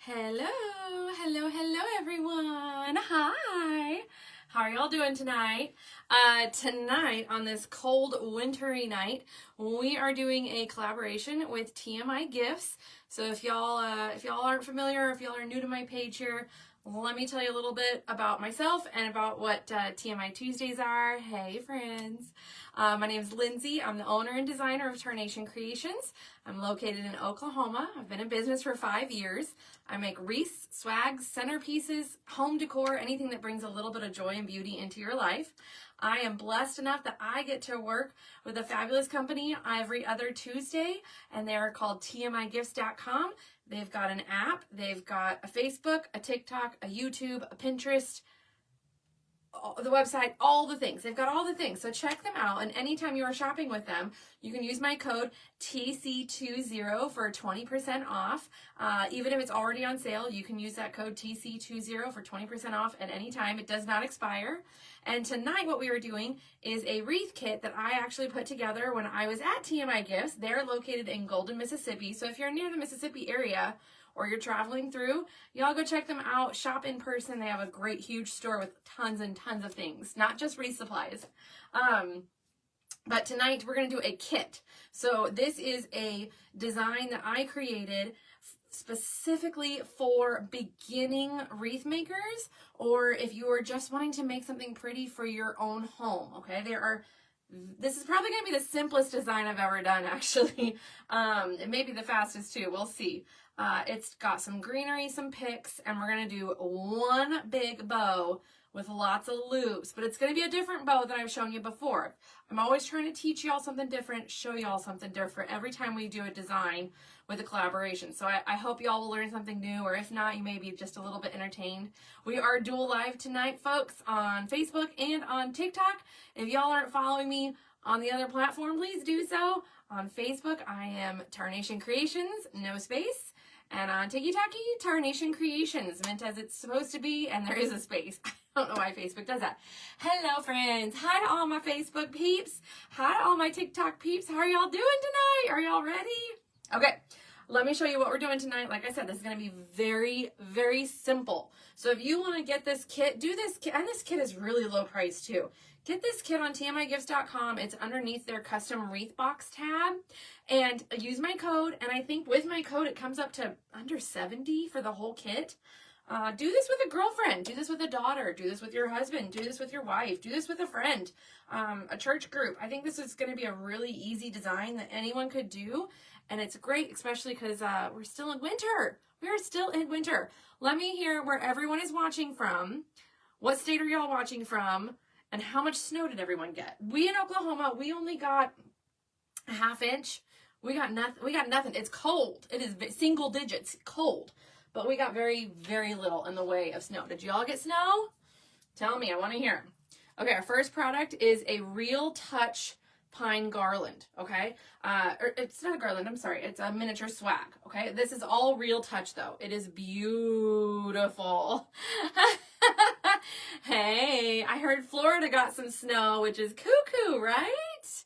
Hello, hello everyone. Hi. How are y'all doing tonight? Tonight on this cold wintry night, we are doing a collaboration with TMI Gifts. So if y'all aren't familiar, if y'all are new to my page here, let me tell you a little bit about myself and about what TMI Tuesdays are. Hey friends. My name is Lindsay. I'm the owner and designer of Tarnation Creations. I'm located in Oklahoma. I've been in business for 5 years. I make wreaths, swags, centerpieces, home decor, anything that brings a little bit of joy and beauty into your life. I am blessed enough that I get to work with a fabulous company every other Tuesday, and they are called TMIGifts.com. They've got an app, they've got a Facebook, a TikTok, a YouTube, a Pinterest, the website, all the things. They've got all the things. So check them out. And anytime you are shopping with them, you can use my code TC20 for 20% off. Even if it's already on sale, you can use that code TC20 for 20% off at any time. It does not expire. And tonight what we are doing is a wreath kit that I actually put together when I was at TMI Gifts. They're located in Golden, Mississippi. So if you're near the Mississippi area, or you're traveling through, y'all go check them out, shop in person. They have a great, huge store with tons and tons of things, not just wreath supplies. But tonight we're gonna do a kit. So this is a design that I created specifically for beginning wreath makers, or if you are just wanting to make something pretty for your own home, okay? This is probably going to be the simplest design I've ever done, actually. It may be the fastest, too. We'll see. It's got some greenery, some picks, and we're going to do one big bow with lots of loops. But it's going to be a different bow than I've shown you before. I'm always trying to teach y'all something different, show y'all something different every time we do a design with a collaboration. So I hope y'all will learn something new, or if not, you may be just a little bit entertained. We are dual live tonight, folks, on Facebook and on TikTok. If y'all aren't following me on the other platform, please do so. On Facebook, I am Tarnation Creations, no space. And on TikTok, Tarnation Creations, meant as it's supposed to be, and there is a space. I don't know why Facebook does that. Hello, friends. Hi to all my Facebook peeps. Hi to all my TikTok peeps. How are y'all doing tonight? Are y'all ready? Okay, let me show you what we're doing tonight. Like I said, this is going to be very, very simple. So if you want to get this kit, do this kit. And this kit is really low price, too. Get this kit on TMIGifts.com. It's underneath their custom wreath box tab. And use my code. And I think with my code, it comes up to under $70 for the whole kit. Do this with a girlfriend. Do this with a daughter. Do this with your husband. Do this with your wife. Do this with a friend. A church group. I think this is going to be a really easy design that anyone could do. And it's great, especially because we're still in winter. We're still in winter. Let me hear where everyone is watching from. What state are y'all watching from? And how much snow did everyone get? We in Oklahoma, we only got a ½ inch. We got nothing. It's cold. It is single digits cold. But we got very, very little in the way of snow. Did y'all get snow? Tell me. I want to hear. Okay, our first product is a Real Touch pine garland, okay? Or it's not a garland, I'm sorry. It's a miniature swag, okay? This is all Real Touch, though. It is beautiful. Hey, I heard Florida got some snow, which is cuckoo, right?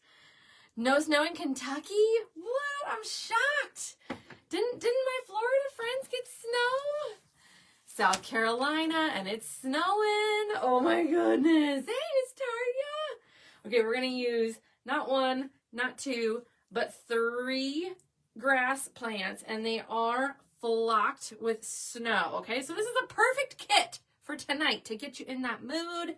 No snow in Kentucky? What? I'm shocked. Didn't my Florida friends get snow? South Carolina, and it's snowing. Oh my goodness. Hey, Miss Taria. Okay, we're going to use not one, not two, but 3 grass plants, and they are flocked with snow, okay? So this is a perfect kit for tonight to get you in that mood.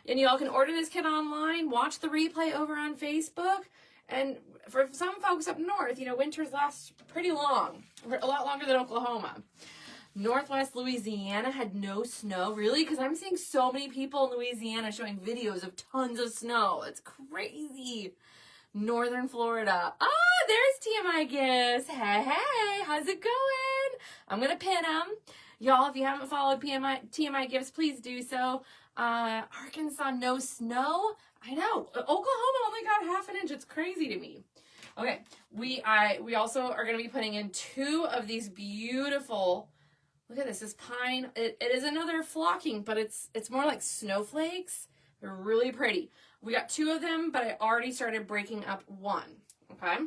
And y'all can order this kit online, watch the replay over on Facebook. And for some folks up north, winters last pretty long, a lot longer than Oklahoma. Northwest Louisiana had no snow, really? Because I'm seeing so many people in Louisiana showing videos of tons of snow. It's crazy. Northern Florida. Oh, there's TMI Gifts. Hey, how's it going? I'm going to pin them. Y'all, if you haven't followed TMI Gifts, please do so. Arkansas, no snow. I know. Oklahoma only got ½ an inch. It's crazy to me. Okay, we also are going to be putting in 2 of these beautiful. Look at this pine. It is another flocking, but it's more like snowflakes. They're really pretty. We got 2 of them, but I already started breaking up 1. Okay,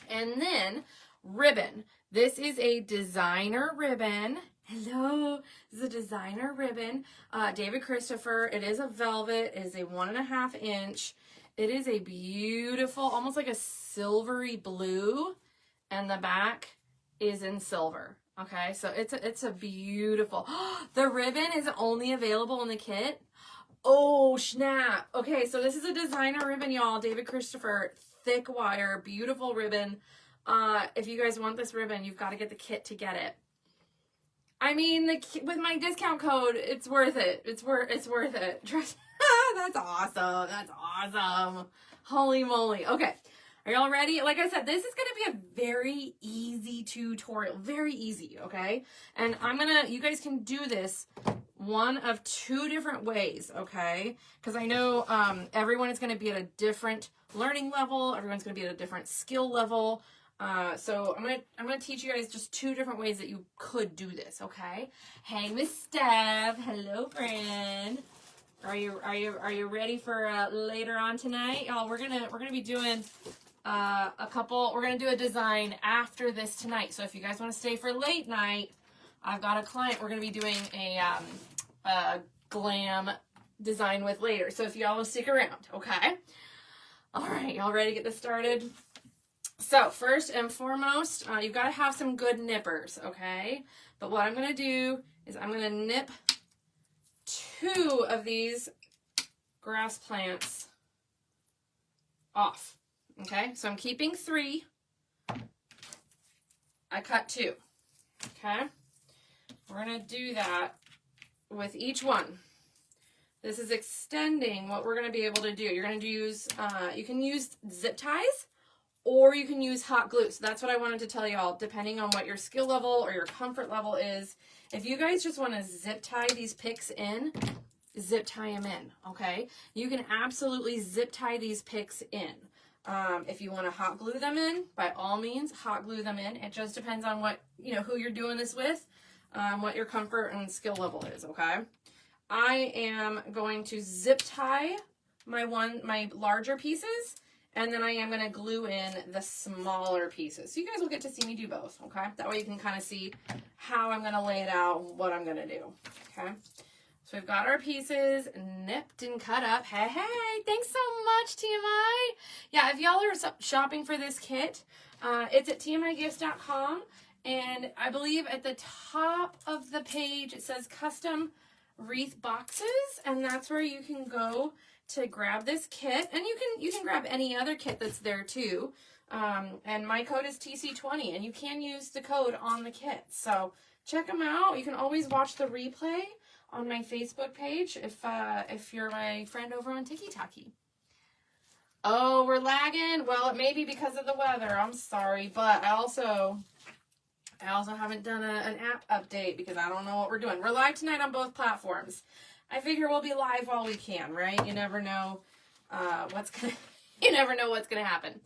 and then ribbon. This is a designer ribbon. Hello, this is a designer ribbon. David Christopher. It is a velvet. It is a 1.5 inch. It is a beautiful, almost like a silvery blue, and the back is in silver. Okay, so it's a beautiful. The ribbon is only available in the kit. Oh snap! Okay, so this is a designer ribbon, y'all. David Christopher, thick wire, beautiful ribbon. If you guys want this ribbon, you've got to get the kit to get it. I mean, with my discount code, it's worth it. It's worth it. That's awesome. That's awesome. Holy moly. Okay. Are y'all ready? Like I said, this is going to be a very easy tutorial. Very easy, okay? And you guys can do this one of 2 different ways, okay? Because I know everyone is going to be at a different learning level. Everyone's going to be at a different skill level. So I'm gonna teach you guys just 2 different ways that you could do this, okay? Hey, Miss Steph. Hello, friend. Are you ready for later on tonight? Y'all, we're gonna be doing we're gonna do a design after this tonight. So if you guys want to stay for late night, I've got a client we're gonna be doing a glam design with later. So if y'all will stick around, okay? All right, y'all ready to get this started? So first and foremost, you've got to have some good nippers, okay? But what I'm going to do is I'm going to nip 2 of these grass plants off, okay? So I'm keeping 3. I cut 2, okay? We're going to do that with each one. This is extending what we're going to be able to do. You're going to use, you can use zip ties, or you can use hot glue. So that's what I wanted to tell y'all, depending on what your skill level or your comfort level is. If you guys just want to zip tie these picks in, zip tie them in, okay? You can absolutely zip tie these picks in. If you want to hot glue them in, by all means, hot glue them in. It just depends on what, who you're doing this with, what your comfort and skill level is, okay? I am going to zip tie my larger pieces, and then I am going to glue in the smaller pieces. So you guys will get to see me do both, okay? That way you can kind of see how I'm going to lay it out, what I'm going to do, okay? So we've got our pieces nipped and cut up. Hey, thanks so much, TMI. Yeah, if y'all are shopping for this kit, it's at tmigifts.com. And I believe at the top of the page, it says custom wreath boxes. And that's where you can go to grab this kit, and you can grab any other kit that's there too. And my code is TC20, and you can use the code on the kit. So check them out. You can always watch the replay on my Facebook page if you're my friend over on TikTok. Oh, we're lagging. Well, it may be because of the weather. I'm sorry, but I also haven't done an app update because I don't know what we're doing. We're live tonight on both platforms. I figure we'll be live while we can, right? You never know what's gonna happen.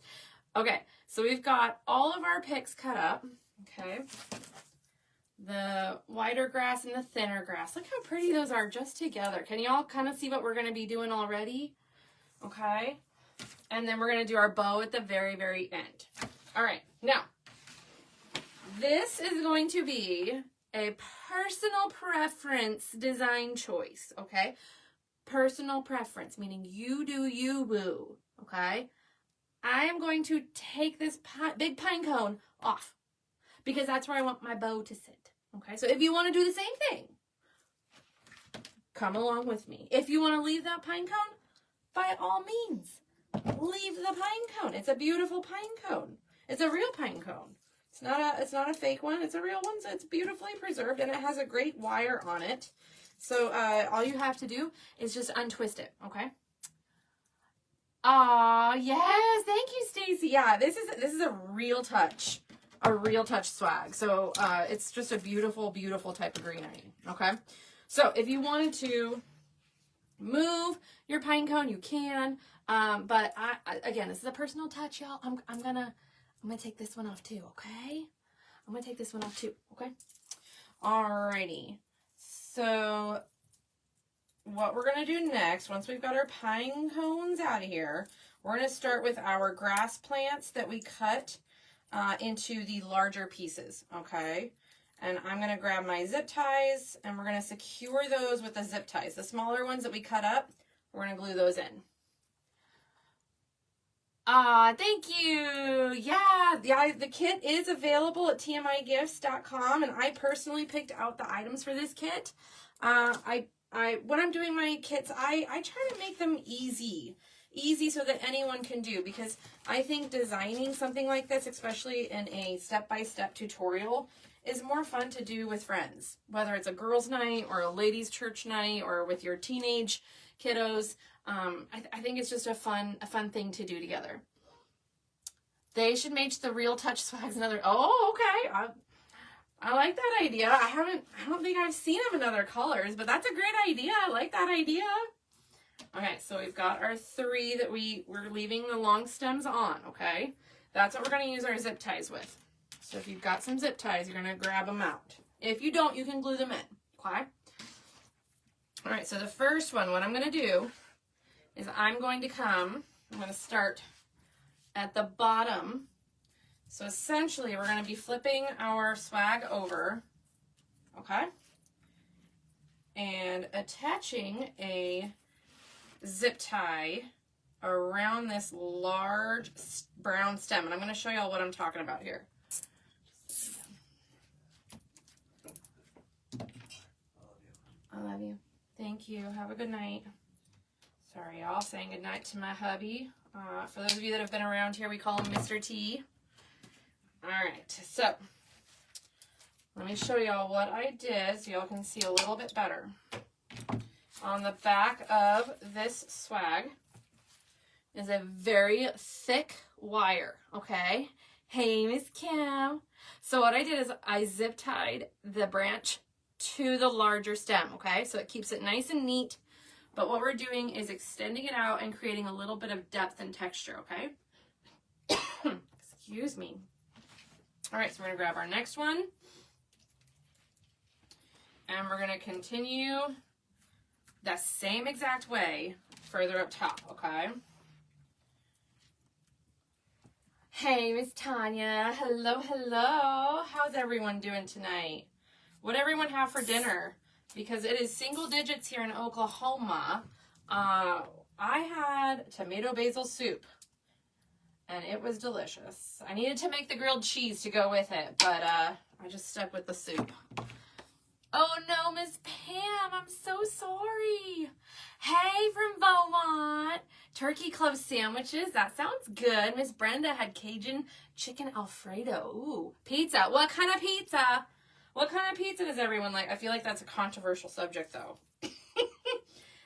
Okay, so we've got all of our picks cut up. Okay, the wider grass and the thinner grass. Look how pretty those are just together. Can y'all kind of see what we're gonna be doing already? Okay, and then we're gonna do our bow at the very, very end. All right, now this is going to be a personal preference design choice, okay? Personal preference, meaning you do you, boo, okay? I am going to take this big pine cone off because that's where I want my bow to sit, okay? So if you want to do the same thing, come along with me. If you want to leave that pine cone, by all means, leave the pine cone. It's a beautiful pine cone. It's a real pine cone. It's not a fake one. It's a real one. So it's beautifully preserved, and it has a great wire on it. So all you have to do is just untwist it, okay? Aw, yes, thank you, Stacy. Yeah, this is a real touch swag. So it's just a beautiful, beautiful type of greenery, okay? So if you wanted to move your pine cone, you can. But again, this is a personal touch, y'all. I'm gonna take this one off too, okay? I'm gonna take this one off too, okay? Alrighty. So what we're gonna do next, once we've got our pine cones out of here, we're gonna start with our grass plants that we cut into the larger pieces, okay? And I'm going to grab my zip ties, and we're going to secure those with the zip ties. The smaller ones that we cut up, we're going to glue those in. Thank you. Yeah, the kit is available at tmigifts.com, and I personally picked out the items for this kit. When I'm doing my kits, I try to make them easy so that anyone can do, because I think designing something like this, especially in a step-by-step tutorial, is more fun to do with friends, whether it's a girls' night or a ladies' church night or with your teenage kiddos. I think it's just a fun thing to do together. They should match the Real Touch swags another. Oh, okay. I like that idea. I don't think I've seen them in other colors, but that's a great idea. I like that idea. Okay, so we've got our 3 that we're leaving the long stems on, okay? That's what we're going to use our zip ties with. So if you've got some zip ties, you're going to grab them out. If you don't, you can glue them in, okay? All right, so the first one, what I'm going to do is I'm going to start at the bottom. So essentially, we're going to be flipping our swag over, okay? And attaching a zip tie around this large brown stem. And I'm going to show y'all what I'm talking about here. I love you. Thank you. Have a good night. Sorry, y'all. Saying good night to my hubby. For those of you that have been around here, we call him Mr. T. All right, so let me show y'all what I did so y'all can see a little bit better. On the back of this swag is a very thick wire, okay? Hey, Miss Kim. So what I did is I zip tied the branch to the larger stem, okay? So it keeps it nice and neat. But what we're doing is extending it out and creating a little bit of depth and texture, okay? Excuse me. All right, so we're going to grab our next one. And we're going to continue the same exact way further up top, okay? Hey, Miss Tanya. Hello, hello. How's everyone doing tonight? What everyone have for dinner? Because it is single digits here in Oklahoma. I had tomato basil soup, and it was delicious. I needed to make the grilled cheese to go with it, but I just stuck with the soup. Oh no, Miss Pam, I'm so sorry. Hey, from Beaumont. Turkey club sandwiches, that sounds good. Miss Brenda had Cajun chicken Alfredo. Ooh, pizza. What kind of pizza? What kind of pizza does everyone like? I feel like that's a controversial subject, though.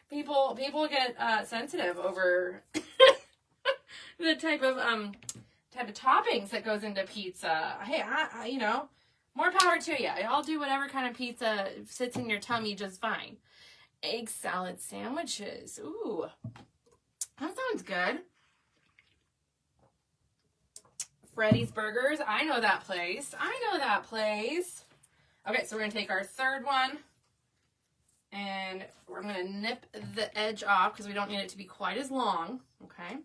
People get sensitive over the type of toppings that goes into pizza. Hey, I you know, more power to you. I'll do whatever kind of pizza sits in your tummy just fine. Egg salad sandwiches. Ooh, that sounds good. Freddy's Burgers. I know that place. Okay, so we're going to take our third one, and we're going to nip the edge off because we don't need it to be quite as long, okay?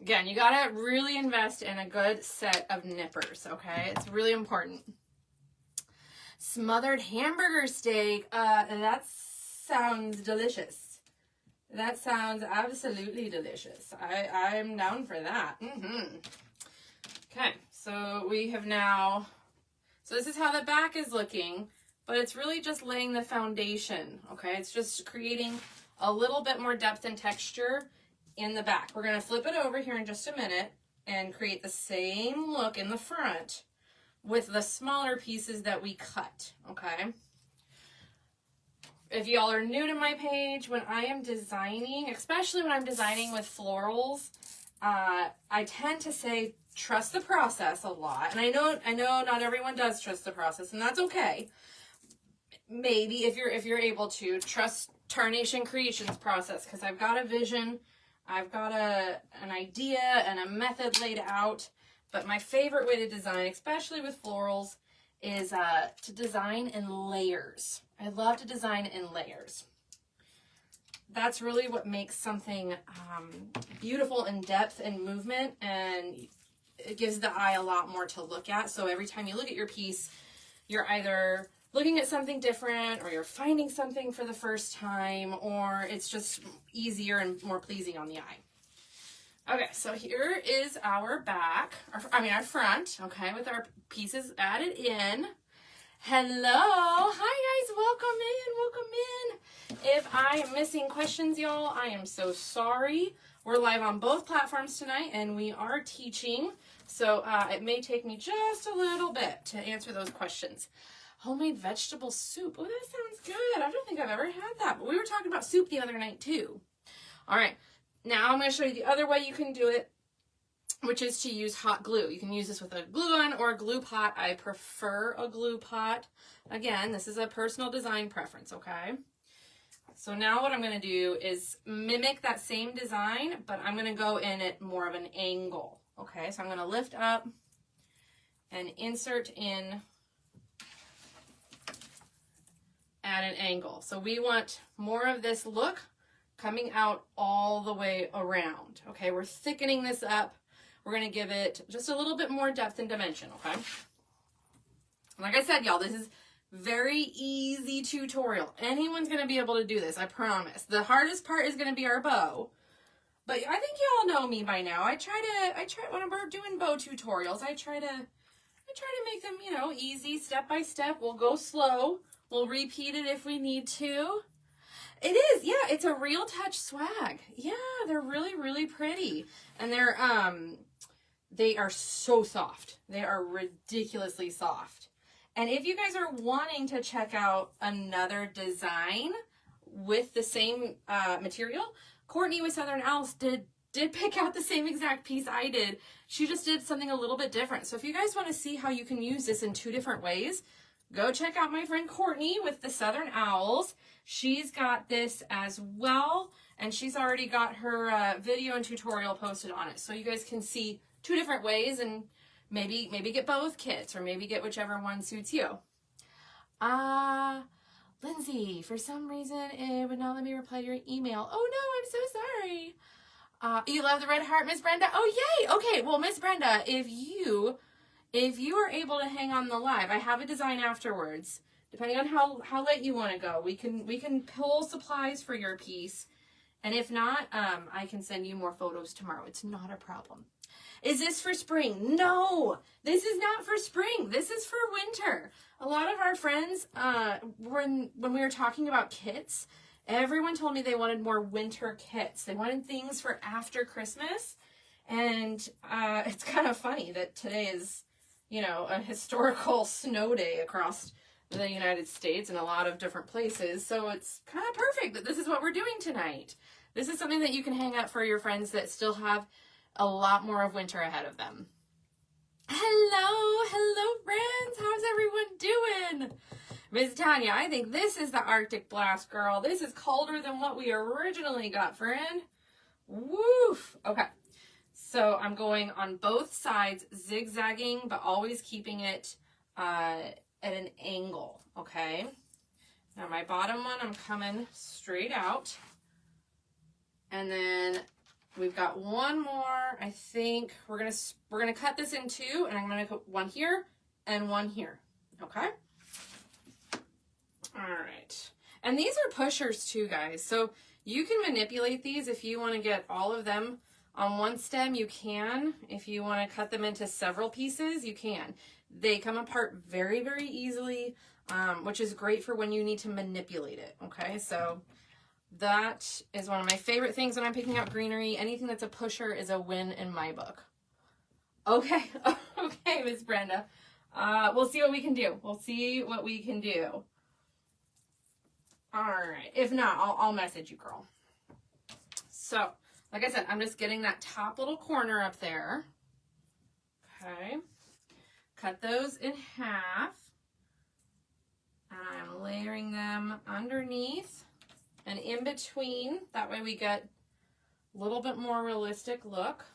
Again, you got to really invest in a good set of nippers, okay? It's really important. Smothered hamburger steak. That sounds delicious. That sounds absolutely delicious. I'm down for that. Okay, so we have now... So this is how the back is looking, but it's really just laying the foundation, okay? It's just creating a little bit more depth and texture in the back. We're going to flip it over here in just a minute and create the same look in the front with the smaller pieces that we cut, okay? If y'all are new to my page, when I am designing, especially when I'm designing with florals, I tend to say trust the process a lot. And I know not everyone does trust the process, and that's okay. Maybe if you're able to trust Tarnation Creations process, because I've got a vision, I've got an idea and a method laid out. But my favorite way to design, especially with florals, is to design in layers. I love to design in layers. That's really what makes something beautiful in depth and movement, and it gives the eye a lot more to look at. So every time you look at your piece, you're either looking at something different, or you're finding something for the first time, or it's just easier and more pleasing on the eye. Okay, so here is our back, our front, okay, with our pieces added in. Hello, hi guys, welcome in. If I am missing questions, y'all, I am so sorry. We're live on both platforms tonight, and we are teaching, so it may take me just a little bit to answer those questions. Homemade vegetable soup. Oh, that sounds good. I don't think I've ever had that, but we were talking about soup the other night too. All right, now I'm going to show you the other way you can do it, which is to use hot glue. You can use this with a glue gun or a glue pot. I prefer a glue pot. Again, this is a personal design preference, okay? So now what I'm going to do is mimic that same design, but I'm going to go in at more of an angle, okay? So I'm going to lift up and insert in at an angle. So we want more of this look coming out all the way around, okay? We're thickening this up. We're going to give it just a little bit more depth and dimension, okay? Like I said, y'all, this is very easy tutorial. Anyone's going to be able to do this, I promise. The hardest part is going to be our bow. But I think y'all know me by now. I try when we're doing bow tutorials, I try to make them, you know, easy, step by step. We'll go slow. We'll repeat it if we need to. It is, yeah, it's a Real Touch swag. Yeah, they're really, really pretty. And they are so soft. They are ridiculously soft. And if you guys are wanting to check out another design with the same material, Courtney with Southern Owls did pick out the same exact piece I did. She just did something a little bit different. So if you guys want to see how you can use this in 2 different ways, go check out my friend Courtney with the Southern Owls. She's got this as well, and she's already got her video and tutorial posted on it. So you guys can see 2 different ways, and maybe get both kits, or maybe get whichever one suits you. Lindsay, for some reason it would not let me reply to your email. Oh no, I'm so sorry. You love the red heart, Miss Brenda? Oh yay! Okay, well, Miss Brenda, if you are able to hang on the live, I have a design afterwards. Depending on how late you want to go, we can pull supplies for your piece, and if not, I can send you more photos tomorrow. It's not a problem. Is this for spring? No, this is not for spring. This is for winter. A lot of our friends, when we were talking about kits, everyone told me they wanted more winter kits. They wanted things for after Christmas, and it's kind of funny that today is, you know, a historical snow day across the United States and a lot of different places. So it's kind of perfect that this is what we're doing tonight. This is something that you can hang up for your friends that still have a lot more of winter ahead of them. Hello friends, how's everyone doing? Ms. Tanya, I think this is the Arctic Blast, girl. This is colder than what we originally got, friend. Woof. Okay, so I'm going on both sides, zigzagging, but always keeping it at an angle, okay? Now my bottom one, I'm coming straight out. And then we've got one more. I think we're gonna cut this in 2, and I'm gonna put one here and one here. Okay. All right. And these are pushers too, guys. So you can manipulate these if you want to get all of them on one stem. You can. If you want to cut them into several pieces, you can. They come apart very, very easily, which is great for when you need to manipulate it. Okay, so that is one of my favorite things when I'm picking out greenery. Anything that's a pusher is a win in my book. Okay, okay, Miss Brenda. We'll see what we can do. We'll see what we can do. All right. If not, I'll message you, girl. So, like I said, I'm just getting that top little corner up there. Okay. Cut those in half. And I'm layering them underneath and in between. That way we get a little bit more realistic look.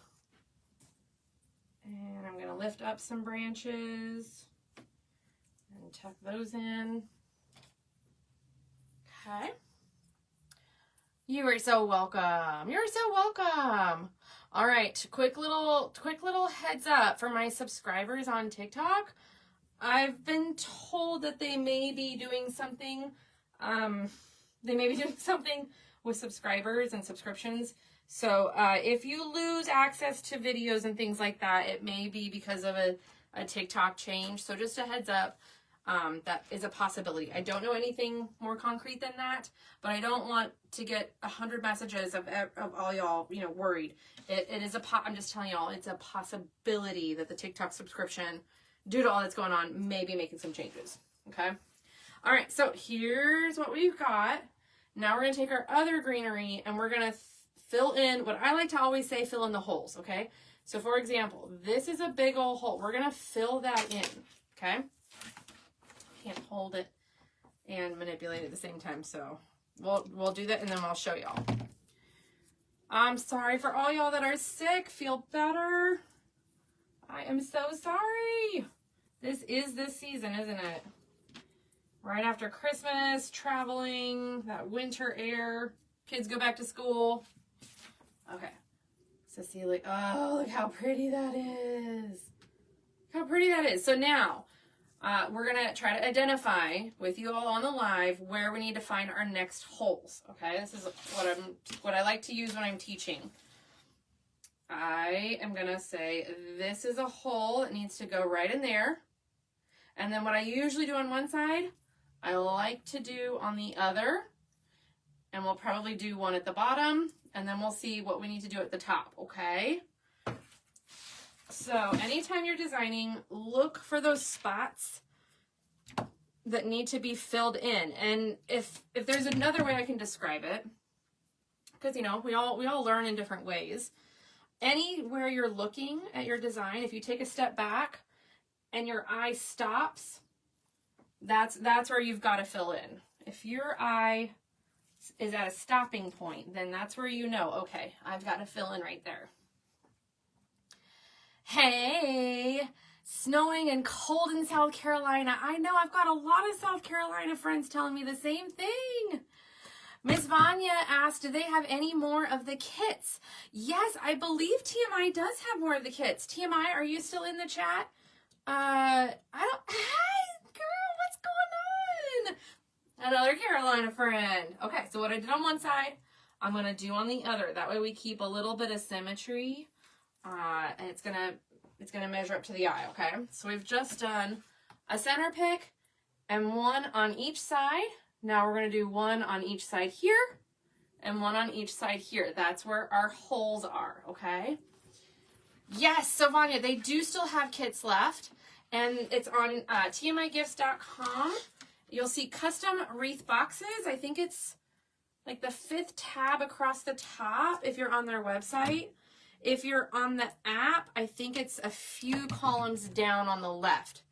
And I'm going to lift up some branches and tuck those in. Okay. You are so welcome. You're so welcome. All right, quick little heads up for my subscribers on TikTok. I've been told that they may be doing something, with subscribers and subscriptions. So if you lose access to videos and things like that, it may be because of a TikTok change. So just a heads up, that is a possibility. I don't know anything more concrete than that, but I don't want to get 100 messages of all y'all, worried. It is I'm just telling y'all, it's a possibility that the TikTok subscription, due to all that's going on, may be making some changes. Okay. All right. So here's what we've got. Now we're going to take our other greenery and we're going to fill in what I like to always say, fill in the holes. Okay. So for example, this is a big old hole. We're going to fill that in. Okay. Can't hold it and manipulate it at the same time. So we'll do that and then I'll show y'all. I'm sorry for all y'all that are sick. Feel better. I am so sorry. This is this season, isn't it? Right after Christmas, traveling, that winter air, kids go back to school. Okay. Cecilia, oh, look how pretty that is. How pretty that is. So now, we're going to try to identify with you all on the live where we need to find our next holes. Okay, this is what I like to use when I'm teaching. I am going to say this is a hole that needs to go right in there. And then what I usually do on one side, I like to do on the other. And we'll probably do one at the bottom. And then we'll see what we need to do at the top, okay? So anytime you're designing, look for those spots that need to be filled in. And if there's another way I can describe it, because we all learn in different ways. Anywhere you're looking at your design, if you take a step back and your eye stops, that's where you've got to fill in. If your eye is at a stopping point, then that's where okay, I've got to fill in right there. Hey, snowing and cold in South Carolina. I know I've got a lot of South Carolina friends telling me the same thing. Miss Vanya asked, do they have any more of the kits? Yes, I believe TMI does have more of the kits. TMI, are you still in the chat? Hi, girl, what's going on? Another Carolina friend. Okay, so what I did on one side, I'm going to do on the other. That way we keep a little bit of symmetry. And it's gonna measure up to the eye, okay? So we've just done a center pick and one on each side. Now we're gonna do one on each side here and one on each side here. That's where our holes are, okay? Yes, so Vanya, they do still have kits left, and it's on tmigifts.com. You'll see custom wreath boxes. I think it's like the 5th tab across the top if you're on their website. If you're on the app, I think it's a few columns down on the left.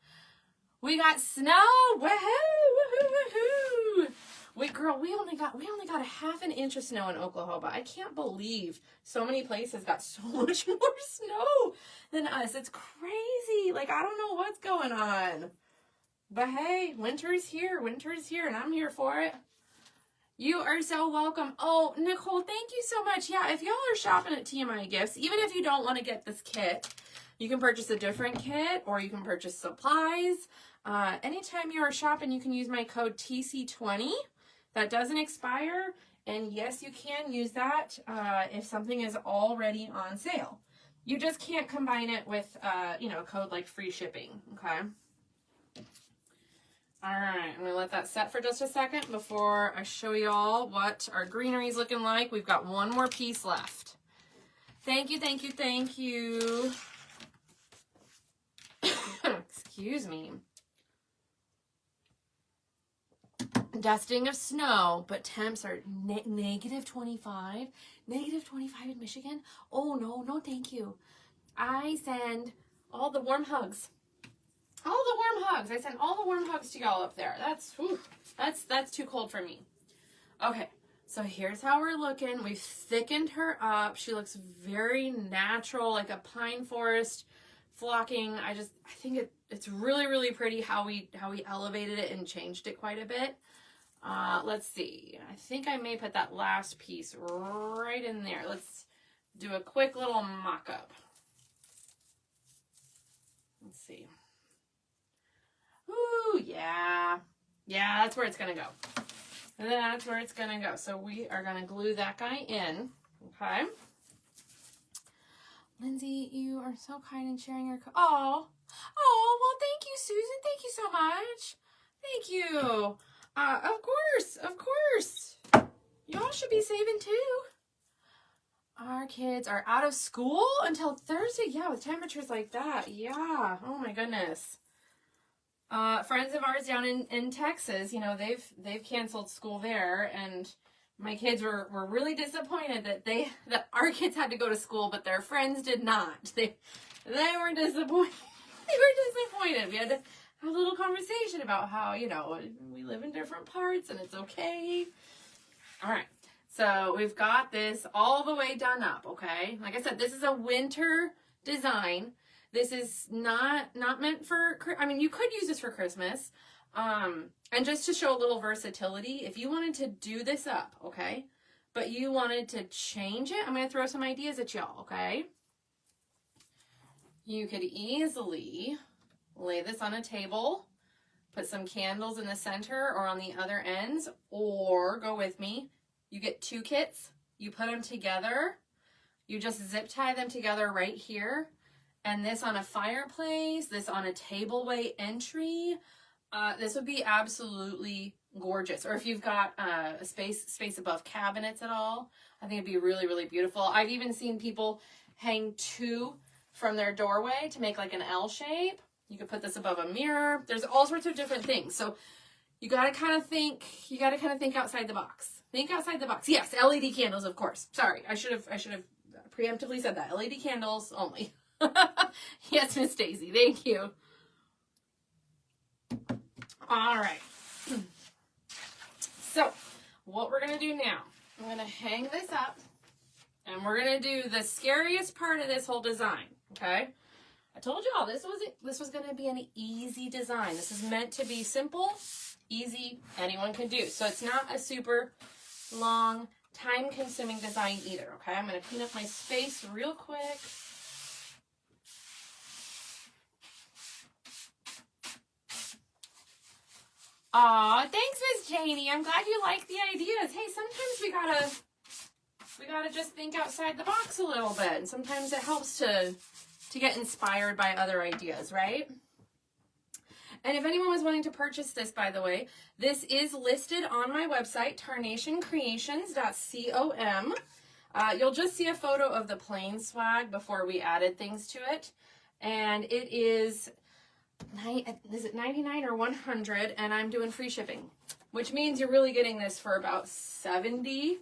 We got snow. Woohoo! Woohoo! Woohoo! Wait, girl, we only got a half an inch of snow in Oklahoma. I can't believe so many places got so much more snow than us. It's crazy. Like, I don't know what's going on. But hey, winter's here, and I'm here for it. You are so welcome. Oh, Nicole, thank you so much. Yeah, if y'all are shopping at TMI Gifts, even if you don't want to get this kit, you can purchase a different kit or you can purchase supplies. Anytime you are shopping, you can use my code TC20. That doesn't expire. And yes, you can use that if something is already on sale. You just can't combine it with, a code like free shipping, okay? All right, I'm going to let that set for just a second before I show y'all what our greenery is looking like. We've got one more piece left. Thank you, thank you, thank you. Excuse me. Dusting of snow, but temps are negative 25. Negative 25 in Michigan? Oh, no, thank you. I send all the warm hugs. All the warm hugs. I send all the warm hugs to y'all up there. That's too cold for me. Okay, so here's how we're looking. We've thickened her up. She looks very natural, like a pine forest flocking. I think it's really, really pretty how we elevated it and changed it quite a bit. Let's see. I think I may put that last piece right in there. Let's do a quick little mock-up. Let's see. Ooh, yeah. Yeah, that's where it's going to go. That's where it's going to go. So we are going to glue that guy in. Okay. Lindsay, you are so kind in sharing your... Oh, well, thank you, Susan. Thank you so much. Thank you. Of course. Y'all should be saving too. Our kids are out of school until Thursday. Yeah, with temperatures like that. Yeah. Oh my goodness. Friends of ours down in Texas, you know, they've canceled school there, and my kids were really disappointed that our kids had to go to school, but their friends did not. They were disappointed. We had to have a little conversation about how, you know, we live in different parts and it's okay. All right. So we've got this all the way done up, okay? Like I said, this is a winter design. This is not meant for, I mean, you could use this for Christmas. And just to show a little versatility, if you wanted to do this up, okay, but you wanted to change it, I'm going to throw some ideas at y'all, okay? You could easily lay this on a table, put some candles in the center or on the other ends, or go with me. You get 2 kits, you put them together, you just zip tie them together right here, and this on a fireplace, this on a tableway entry. This would be absolutely gorgeous. Or if you've got a space above cabinets at all, I think it'd be really, really beautiful. I've even seen people hang 2 from their doorway to make like an L shape. You could put this above a mirror. There's all sorts of different things. So you gotta kind of think outside the box. Think outside the box. Yes, LED candles, of course. Sorry, I should have preemptively said that. LED candles only. Yes, Miss Daisy, thank you. All right. So what we're gonna do now, I'm gonna hang this up, and we're gonna do the scariest part of this whole design. Okay. I told y'all this was gonna be an easy design. This is meant to be simple, easy, anyone can do. So it's not a super long, time-consuming design either. Okay. I'm gonna clean up my space real quick. Aw, thanks, Miss Janie. I'm glad you like the ideas. Hey, sometimes we gotta just think outside the box a little bit, and sometimes it helps to get inspired by other ideas, right? And if anyone was wanting to purchase this, by the way, this is listed on my website, tarnationcreations.com. You'll just see a photo of the plain swag before we added things to it, and it is it 99 or 100, and I'm doing free shipping, which means you're really getting this for about 70,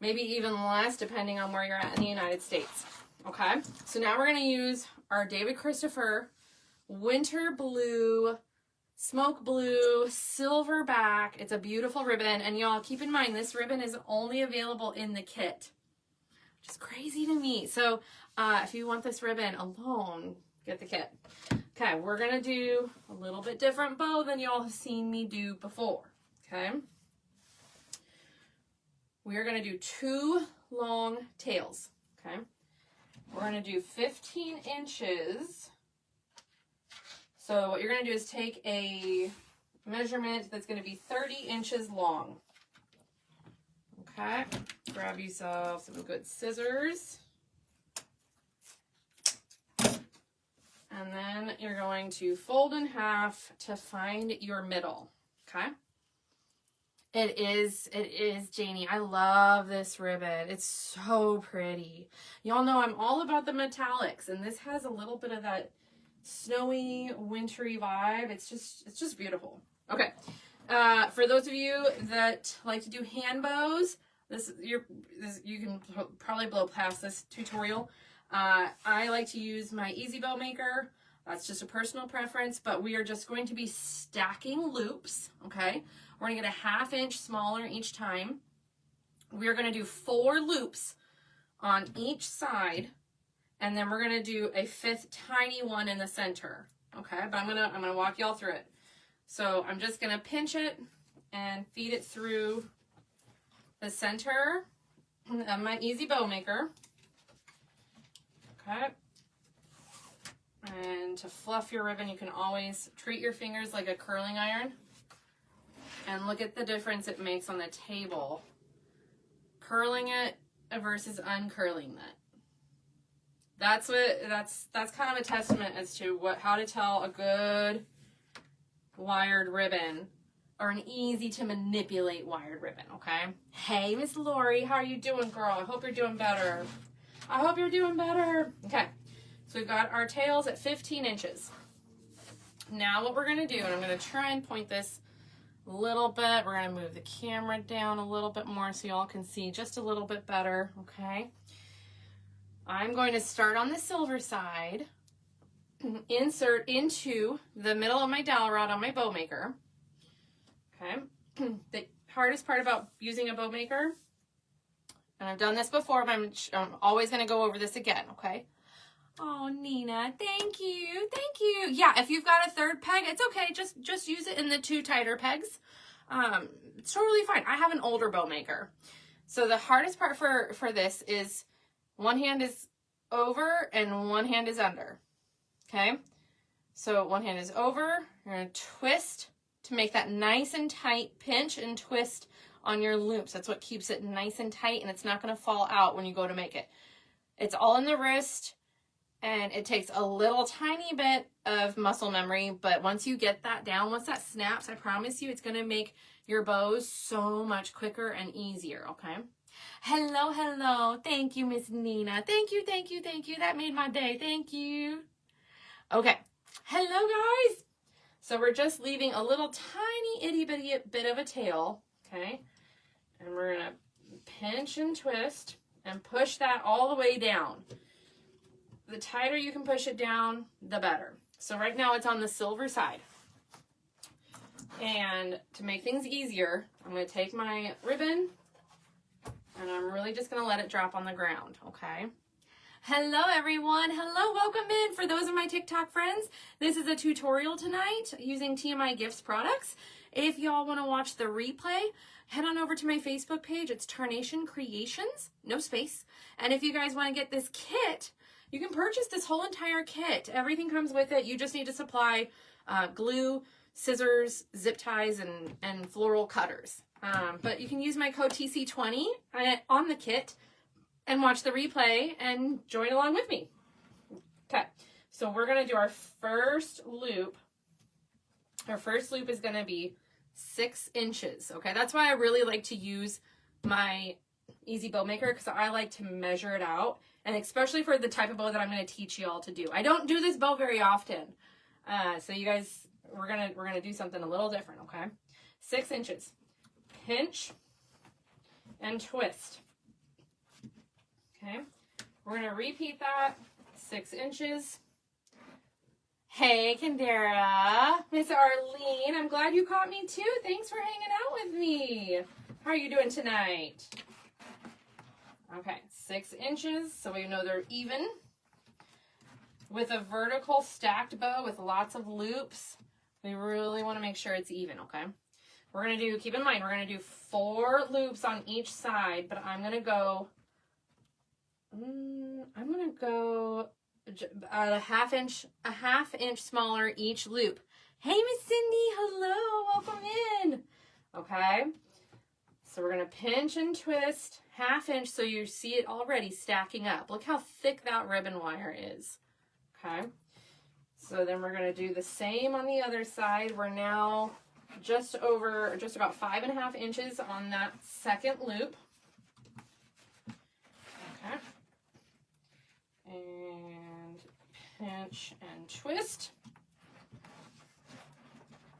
maybe even less depending on where you're at in the United States. Okay, so now we're going to use our David Christopher winter blue, smoke blue, silverback. It's a beautiful ribbon, and y'all keep in mind this ribbon is only available in the kit, which is crazy to me. So if you want this ribbon alone, get the kit. Okay, we're going to do a little bit different bow than y'all have seen me do before, okay? We are going to do 2 long tails, okay? We're going to do 15 inches. So what you're going to do is take a measurement that's going to be 30 inches long, okay? Grab yourself some good scissors. And then you're going to fold in half to find your middle, okay? It is, Janie. I love this ribbon. It's so pretty. Y'all know I'm all about the metallics, and this has a little bit of that snowy, wintry vibe. It's just beautiful. Okay. For those of you that like to do hand bows, you can probably blow past this tutorial. I like to use my Easy Bow Maker. That's just a personal preference, but we are just going to be stacking loops, okay? We're going to get a 1/2 inch smaller each time. We are going to do 4 loops on each side, and then we're going to do a 5th tiny one in the center, okay? But I'm going to walk y'all through it. So I'm just going to pinch it and feed it through the center of my Easy Bow Maker. Okay. And to fluff your ribbon, you can always treat your fingers like a curling iron. And look at the difference it makes on the table. Curling it versus uncurling it. That's kind of a testament as to how to tell a good wired ribbon or an easy to manipulate wired ribbon, okay? Hey, Miss Lori, how are you doing, girl? I hope you're doing better. I hope you're doing better. Okay, so we've got our tails at 15 inches. Now what we're gonna do, and I'm gonna try and point this a little bit. We're gonna move the camera down a little bit more so y'all can see just a little bit better, okay? I'm going to start on the silver side, insert into the middle of my dowel rod on my bow maker. Okay, the hardest part about using a bow maker, and I've done this before, but I'm always going to go over this again, okay? Oh, Nina, thank you, thank you. Yeah, if you've got a third peg, it's okay. Just use it in the 2 tighter pegs. It's totally fine. I have an older bow maker. So the hardest part for this is one hand is over and one hand is under, okay? So one hand is over, you're going to twist to make that nice and tight, pinch and twist on your loops. That's what keeps it nice and tight, and it's not going to fall out when you go to make it. It's all in the wrist, and it takes a little tiny bit of muscle memory, but once you get that down, once that snaps, I promise you it's going to make your bows so much quicker and easier, okay? Hello, hello. Thank you, Miss Nina. Thank you, thank you, thank you. That made my day. Thank you. Okay. Hello, guys. So we're just leaving a little tiny itty bitty bit of a tail, okay? And we're going to pinch and twist and push that all the way down. The tighter you can push it down, the better. So right now it's on the silver side. And to make things easier, I'm going to take my ribbon and I'm really just going to let it drop on the ground, okay? Hello, everyone. Hello, welcome in. For those of my TikTok friends, this is a tutorial tonight using TMI Gifts products. If y'all want to watch the replay, head on over to my Facebook page. It's Tarnation Creations, no space. And if you guys want to get this kit, you can purchase this whole entire kit. Everything comes with it. You just need to supply glue, scissors, zip ties, and floral cutters. But you can use my code TC20 on the kit and watch the replay and join along with me. Okay, so we're going to do our first loop. Our first loop is going to be 6 inches, okay? That's why I really like to use my Easy Bow Maker, because I like to measure it out, and especially for the type of bow that I'm going to teach you all to do. I don't do this bow very often, so you guys, we're gonna do something a little different, okay? 6 inches. Pinch and twist. Okay, we're going to repeat that, 6 inches. Hey, Kendera, Miss Arlene, I'm glad you caught me too. Thanks for hanging out with me. How are you doing tonight? Okay, 6 inches, so we know they're even. With a vertical stacked bow with lots of loops, we really want to make sure it's even, okay? We're going to do, keep in mind, we're going to do 4 loops on each side, but I'm going to go a half inch smaller each loop. Hey, Miss Cindy, hello, welcome in. Okay, so we're gonna pinch and twist half inch so you see it already stacking up. Look how thick that ribbon wire is. Okay, so then we're gonna do the same on the other side. We're now just about 5.5 inches on that second loop. Okay. And pinch and twist.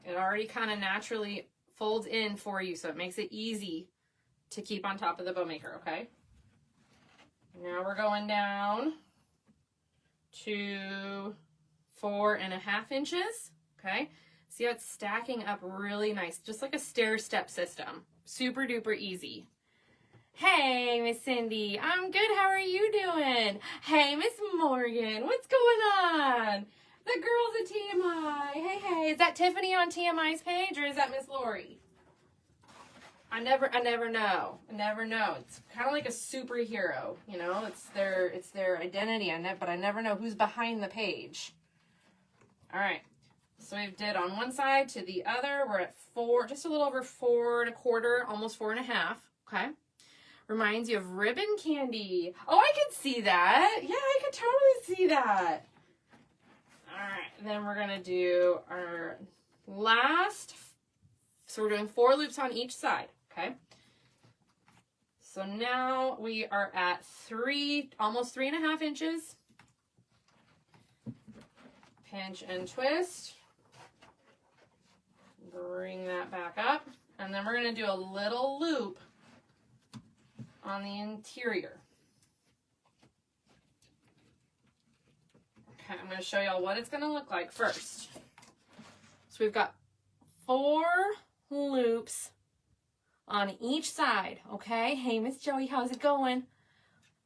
It already kind of naturally folds in for you, so it makes it easy to keep on top of the bow maker, okay? Now we're going down to 4.5 inches, okay? See how it's stacking up really nice, just like a stair-step system. Super duper easy. Hey, Miss Cindy, I'm good. How are you doing? Hey, Miss Morgan, what's going on? The girls at TMI. Hey, hey, is that Tiffany on TMI's page or is that Miss Lori? I never know. I never know. It's kind of like a superhero, you know. It's their identity. But I never know who's behind the page. All right. So we did on one side to the other. We're at 4, just a little over 4 1/4, almost 4 1/2. Okay. Reminds you of ribbon candy. Oh, I could see that. Yeah, I could totally see that. All right. Then we're gonna do our last. So we're doing 4 loops on each side. Okay. So now we are at 3, almost 3 1/2 inches. Pinch and twist. Bring that back up. And then we're going to do a little loop on the interior. Okay, I'm going to show y'all what it's going to look like first. So we've got 4 loops on each side, okay? Hey, Miss Joey, how's it going?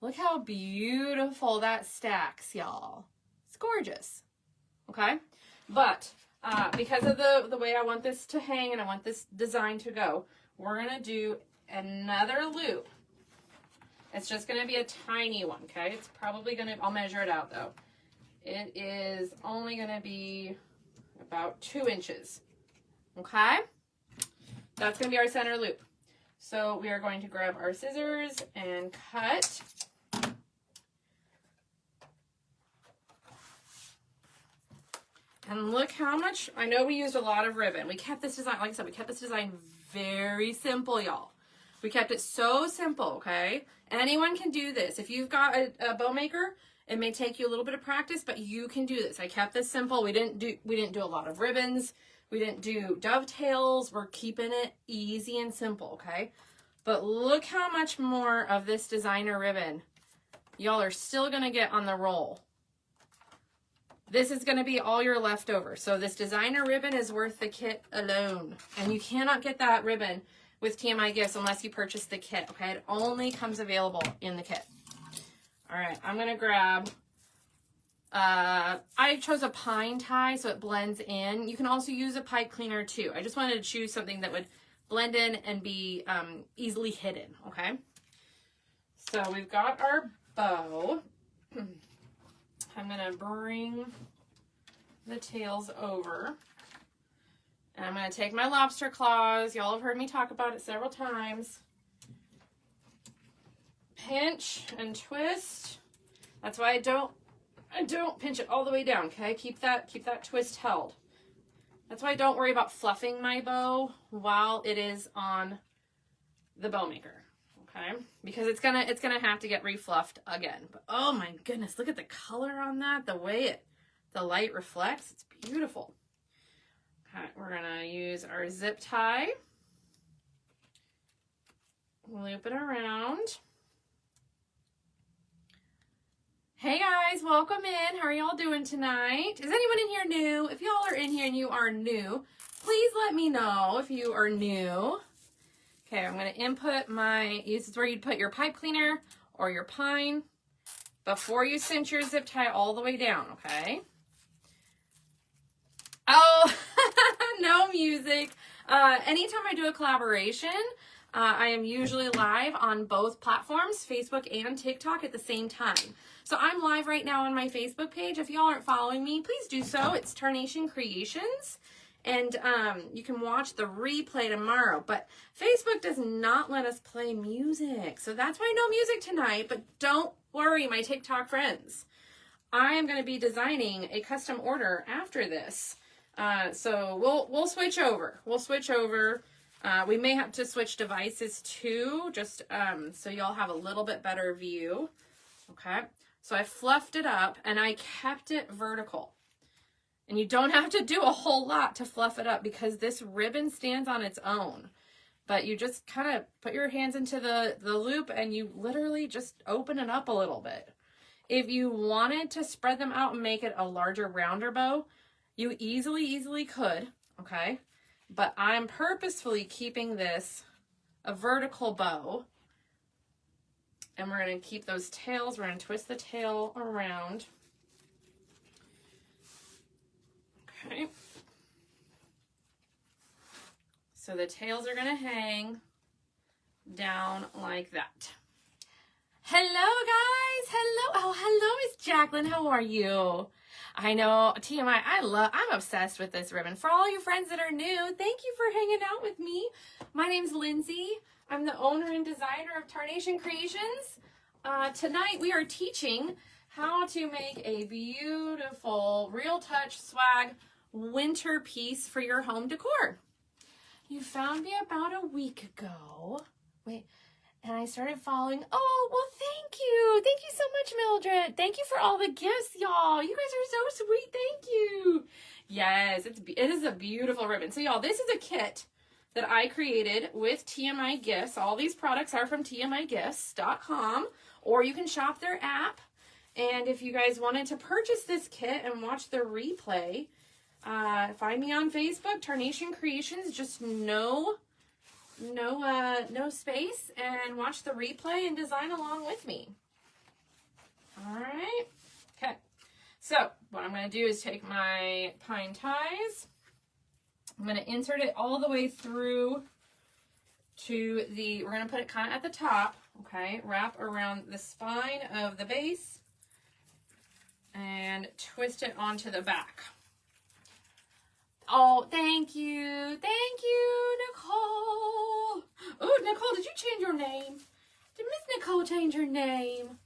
Look how beautiful that stacks, y'all. It's gorgeous, okay? But because of the way I want this to hang and I want this design to go, we're going to do another loop. It's just going to be a tiny one, okay? It's probably going to, I'll measure it out, though. It is only going to be about 2 inches, okay? That's going to be our center loop. So we are going to grab our scissors and cut. And look how much, I know we used a lot of ribbon. We kept this design, like I said, we kept this design very simple, y'all. We kept it so simple, okay? Anyone can do this. If you've got a bow maker, it may take you a little bit of practice, but you can do this. I kept this simple. We didn't do a lot of ribbons. We didn't do dovetails. We're keeping it easy and simple, okay? But look how much more of this designer ribbon y'all are still gonna get on the roll. This is gonna be all your leftover. So this designer ribbon is worth the kit alone. And you cannot get that ribbon with TMI Gifts unless you purchase the kit, okay? It only comes available in the kit. All right, I'm gonna grab, I chose a pine tie so it blends in. You can also use a pipe cleaner too. I just wanted to choose something that would blend in and be easily hidden, okay? So we've got our bow. I'm gonna bring the tails over. And I'm gonna take my lobster claws. Y'all have heard me talk about it several times. Pinch and twist. That's why I don't pinch it all the way down, okay? Keep that twist held. That's why I don't worry about fluffing my bow while it is on the bow maker, okay? Because it's gonna have to get refluffed again. But oh my goodness, look at the color on that, the way the light reflects. It's beautiful. Okay, we're gonna use our zip tie. Loop it around. Hey guys, welcome in. How are y'all doing tonight? Is anyone in here new? If y'all are in here and you are new, please let me know if you are new. Okay, I'm going to input this is where you'd put your pipe cleaner or your pine before you cinch your zip tie all the way down, okay? Oh, no music. Anytime I do a collaboration, I am usually live on both platforms, Facebook and TikTok at the same time. So I'm live right now on my Facebook page. If y'all aren't following me, please do so. It's Tarnation Creations. And you can watch the replay tomorrow. But Facebook does not let us play music. So that's why no music tonight. But don't worry, my TikTok friends. I am going to be designing a custom order after this. So we'll switch over. We'll switch over. We may have to switch devices too, just so y'all have a little bit better view. Okay, so I fluffed it up and I kept it vertical. And you don't have to do a whole lot to fluff it up because this ribbon stands on its own. But you just kind of put your hands into the loop and you literally just open it up a little bit. If you wanted to spread them out and make it a larger, rounder bow, you easily could, okay? But I'm purposefully keeping this a vertical bow. And we're going to keep those tails. We're going to twist the tail around. Okay. So the tails are going to hang down like that. Hello guys, hello. Oh, hello Miss Jacqueline, how are you? I know, TMI, I'm obsessed with this ribbon. For all you friends that are new, thank you for hanging out with me. My name's Lindsay. I'm the owner and designer of Tarnation Creations. Tonight we are teaching how to make a beautiful Real Touch Swag winter piece for your home decor. You found me about a week ago. Wait. And I started following. Oh, well, thank you. Thank you so much, Mildred. Thank you for all the gifts, y'all. You guys are so sweet. Thank you. Yes, it is a beautiful ribbon. So, y'all, this is a kit that I created with TMI Gifts. All these products are from TMIGifts.com, or you can shop their app. And if you guys wanted to purchase this kit and watch the replay, find me on Facebook, Tarnation Creations. Just no space, and watch the replay and design along with me. All right. Okay. So what I'm going to do is take my pine ties. I'm going to insert it all the way through to we're going to put it kind of at the top. Okay. Wrap around the spine of the base and twist it onto the back. Oh, thank you. Thank you, Nicole. Oh, Nicole, did you change your name? Did Miss Nicole change her name?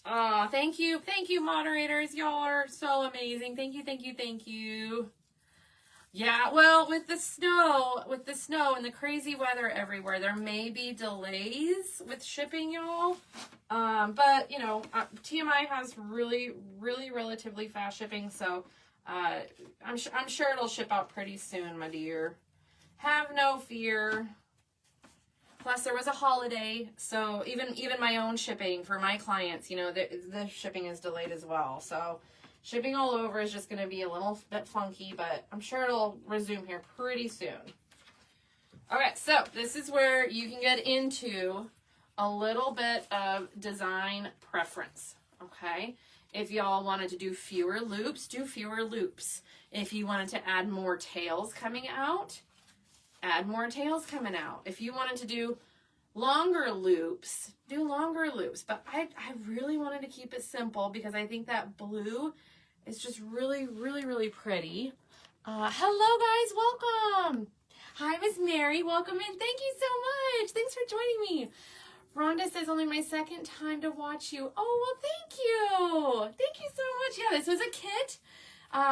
Oh, thank you. Thank you, moderators. Y'all are so amazing. Thank you, thank you, thank you. Yeah, well, with the snow and the crazy weather everywhere, there may be delays with shipping, y'all. But, you know, TMI has really, really relatively fast shipping, so I'm sure it'll ship out pretty soon, my dear. Have no fear. Plus, there was a holiday, so even my own shipping for my clients, you know, the shipping is delayed as well. So shipping all over is just going to be a little bit funky, but I'm sure it'll resume here pretty soon. Okay, so this is where you can get into a little bit of design preference, okay? If y'all wanted to do fewer loops, do fewer loops. If you wanted to add more tails coming out, add more tails coming out. If you wanted to do longer loops, do longer loops. But I really wanted to keep it simple because I think that blue is just really, really, really pretty. Hello, guys. Welcome. Hi, Miss Mary. Welcome in. Thank you so much. Thanks for joining me. Rhonda says, only my second time to watch you. Oh, well, thank you. Thank you so much. Yeah, this was a kit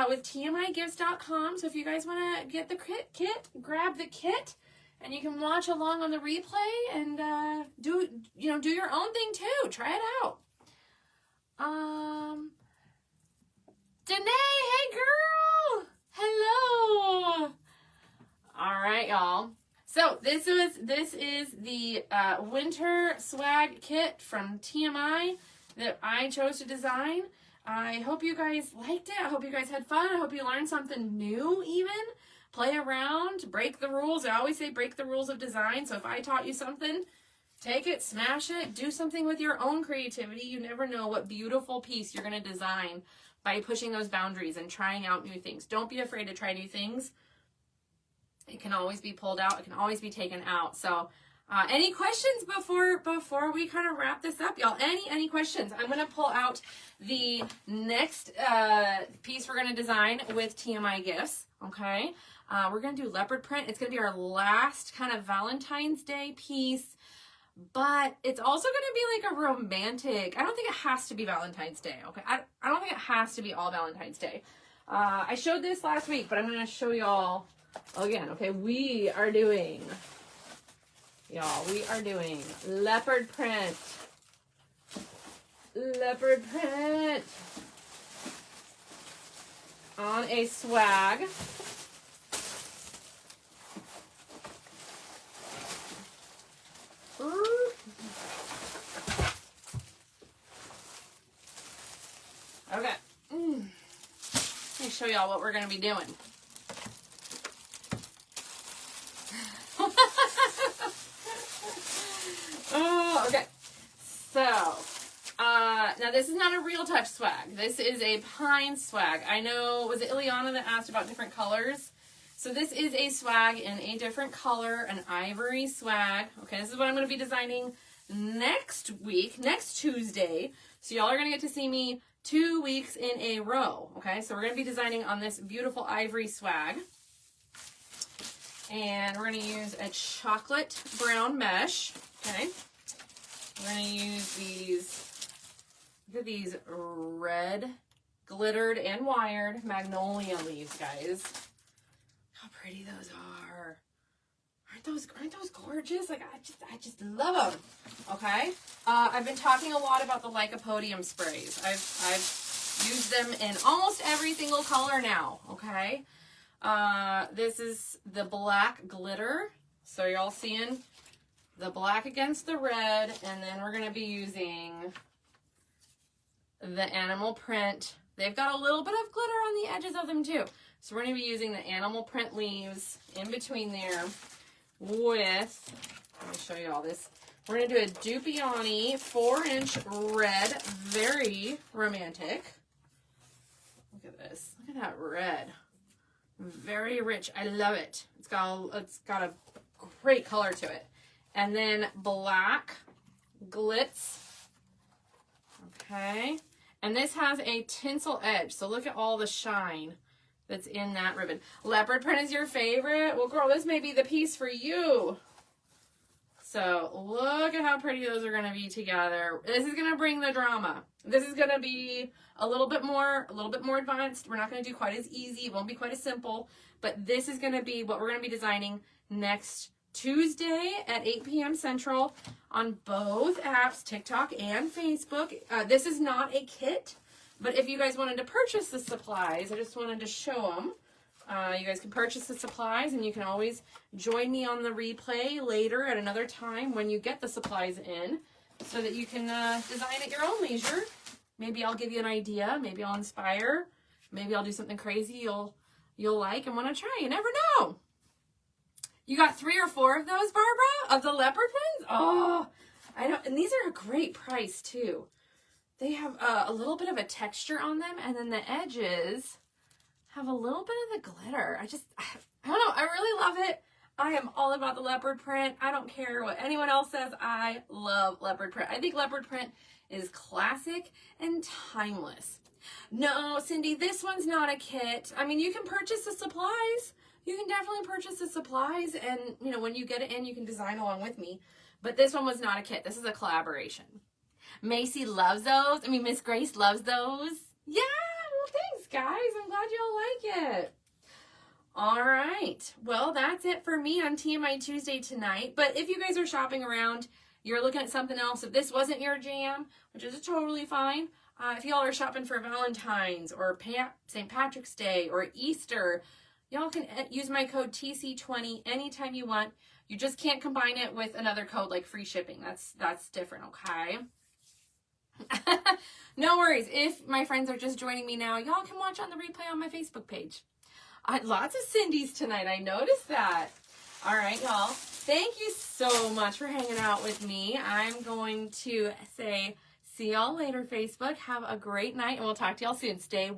with TMIGifts.com. So if you guys want to get the kit, grab the kit, and you can watch along on the replay and do your own thing too. Try it out. Danae, hey girl. Hello. All right, y'all. So this is the winter swag kit from TMI that I chose to design. I hope you guys liked it. I hope you guys had fun. I hope you learned something new even. Play around, break the rules. I always say break the rules of design. So if I taught you something, take it, smash it, do something with your own creativity. You never know what beautiful piece you're going to design by pushing those boundaries and trying out new things. Don't be afraid to try new things. It can always be pulled out. It can always be taken out. So any questions before we kind of wrap this up, y'all? Any questions? I'm going to pull out the next piece we're going to design with TMI Gifts, okay? We're going to do leopard print. It's going to be our last kind of Valentine's Day piece, but it's also going to be like a romantic. I don't think it has to be Valentine's Day, okay? I don't think it has to be all Valentine's Day. I showed this last week, but I'm going to show y'all again, okay? We are doing leopard print. Leopard print on a swag. Okay. Let me show y'all what we're going to be doing. Oh, okay. So, now this is not a Real Touch swag. This is a pine swag. I know, was it Ileana that asked about different colors? So this is a swag in a different color, an ivory swag. Okay, this is what I'm going to be designing next week, next Tuesday. So y'all are going to get to see me 2 weeks in a row. Okay, so we're going to be designing on this beautiful ivory swag. And we're going to use a chocolate brown mesh. Okay, we're going to use these, look at these red glittered and wired magnolia leaves, guys. How pretty those are. Aren't those gorgeous? Like, I just love them. Okay. I've been talking a lot about the Lycopodium sprays. I've used them in almost every single color now. Okay. This is the black glitter. So you're all seeing the black against the red, and then we're going to be using the animal print. They've got a little bit of glitter on the edges of them too. So we're going to be using the animal print leaves in between there with, let me show you all this. We're going to do a Dupioni 4-inch red, very romantic. Look at this. Look at that red. Very rich. I love it. It's got a great color to it. And then black glitz. Okay. And this has a tinsel edge. So look at all the shine that's in that ribbon. Leopard print is your favorite? Well, girl, this may be the piece for you. So look at how pretty those are going to be together. This is going to bring the drama. This is going to be a little bit more advanced. We're not going to do quite as easy. It won't be quite as simple. But this is going to be what we're going to be designing next Tuesday at 8 p.m. Central on both apps, TikTok and Facebook. This is not a kit, but if you guys wanted to purchase the supplies, I just wanted to show them. You guys can purchase the supplies, and you can always join me on the replay later at another time when you get the supplies in, so that you can design at your own leisure. Maybe I'll give you an idea. Maybe I'll inspire. Maybe I'll do something crazy you'll like and want to try. You never know. You got 3 or 4 of those, Barbara, of the leopard prints? Oh, I know. And these are a great price, too. They have a little bit of a texture on them, and then the edges have a little bit of the glitter. I don't know. I really love it. I am all about the leopard print. I don't care what anyone else says. I love leopard print. I think leopard print is classic and timeless. No, Cindy, this one's not a kit. I mean, you can purchase the supplies. You can definitely purchase the supplies, and, you know, when you get it in, you can design along with me. But this one was not a kit. This is a collaboration. Macy loves those. I mean, Miss Grace loves those. Yeah, well, thanks, guys. I'm glad y'all like it. All right. Well, that's it for me on TMI Tuesday tonight. But if you guys are shopping around, you're looking at something else, if this wasn't your jam, which is totally fine, if y'all are shopping for Valentine's or St. Patrick's Day or Easter, y'all can use my code TC20 anytime you want. You just can't combine it with another code like free shipping. That's different, okay? No worries. If my friends are just joining me now, y'all can watch on the replay on my Facebook page. Lots of Cindy's tonight. I noticed that. All right, y'all. Thank you so much for hanging out with me. I'm going to say see y'all later, Facebook. Have a great night, and we'll talk to y'all soon. Stay